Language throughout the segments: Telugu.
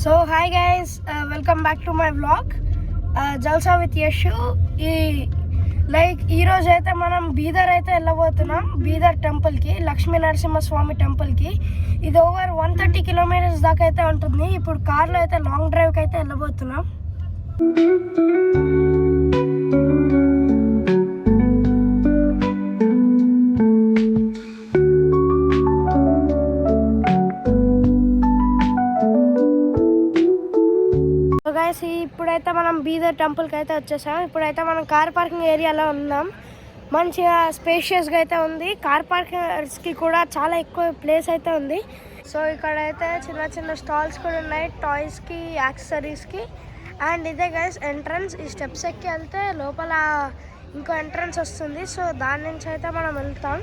So hi guys, welcome back to my vlog Jalsa with Yashu. ఈరోజు అయితే మనం బీదర్ అయితే వెళ్ళబోతున్నాం. బీదర్ టెంపుల్కి, లక్ష్మీ నరసింహస్వామి టెంపుల్కి. ఇది ఓవర్ 130 కిలోమీటర్స్ దాకా అయితే ఉంటుంది. ఇప్పుడు కార్లో అయితే లాంగ్ డ్రైవ్కి అయితే వెళ్ళబోతున్నాం. ఇప్పుడైతే మనం బీదర్ టెంపుల్కి అయితే వచ్చేసాం. ఇప్పుడైతే మనం కార్ పార్కింగ్ ఏరియాలో ఉన్నాం. మంచిగా స్పేషియస్గా అయితే ఉంది. కార్ పార్కింగ్స్కి కూడా చాలా ఎక్కువ ప్లేస్ అయితే ఉంది. సో ఇక్కడైతే చిన్న చిన్న స్టాల్స్ కూడా ఉన్నాయి, టాయ్స్కి, యాక్సెసరీస్కి. అండ్ ఇదే గైస్ ఎంట్రన్స్. ఈ స్టెప్స్ ఎక్కి వెళ్తే లోపల ఇంకో ఎంట్రన్స్ వస్తుంది. సో దాని నుంచి అయితే మనం వెళ్తాం.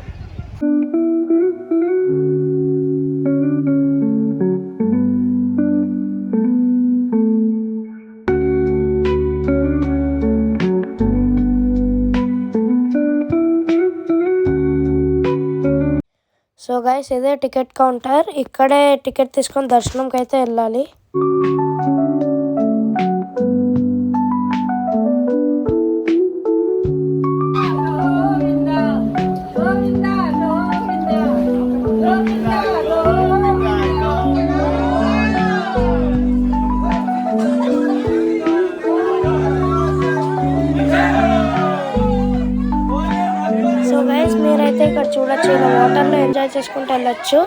సో గైస్ ఇదే టికెట్ కౌంటర్. ఇక్కడే టికెట్ తీసుకొని దర్శనంకి అయితే వెళ్ళాలి. మీరైతే ఇక్కడ చూడొచ్చు, ఇలా వాటర్లో ఎంజాయ్ చేసుకుంటూ వెళ్ళొచ్చు.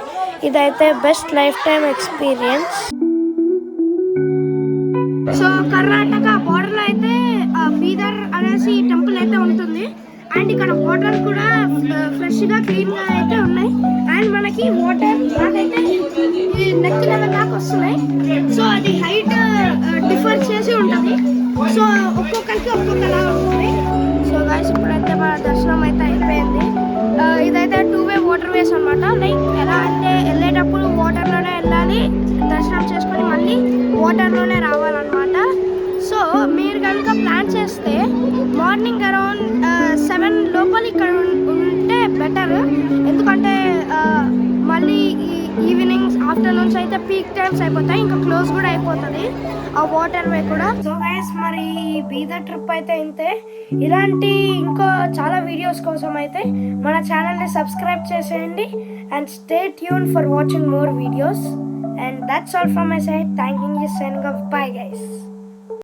ఇదైతే best life time experience. So Karnataka బోర్డర్లో అయితే బీదర్ అనేసి టెంపుల్ అయితే ఉంటుంది. అండ్ ఇక్కడ వాటర్ కూడా ఫ్రెష్గా క్లీన్గా అయితే ఉన్నాయి. అండ్ మనకి వాటర్ నాకైతే నెక్ లెవెల్ దాకా వస్తున్నాయి. సో అది హైట్ డిఫర్ చేసి ఉంటుంది. సో ఒక్కొక్కరికి ఒక్కొక్కలా ఉంటుంది. సో గైస్ ఇప్పుడైతే మన దర్శనం అయితే అయిపోయింది. ఇదైతే 2-వే వాటర్ వేస్ అనమాట. లైక్ ఎలా అంటే వెళ్ళేటప్పుడు వాటర్లోనే వెళ్ళాలి, దర్శనం చేసుకొని మళ్ళీ వాటర్లోనే రావాలన్నమాట. సో మీరు కనుక ప్లాన్ చేస్తే మార్నింగ్ అరౌండ్ 7 లోపల ఇక్కడ ఉంటే బెటర్. ఎందుకంటే మళ్ళీ ఈవినింగ్స్, ఆఫ్టర్నూన్స్ అయితే పీక్ టైమ్స్ అయిపోతాయి, ఇంకా క్లోజ్ కూడా అయిపోతుంది ఆ వాటర్ వే కూడా. సో గైస్ మరి బీదర్ ట్రిప్ అయితే ఇంతే. ఇలాంటి ఇంకో చాలా వీడియోస్ కోసం అయితే మన ఛానల్ని సబ్స్క్రైబ్ చేసేయండి. And stay tune for watching more videos. And that's all from my side. Thanking you, signing off. Bye guys.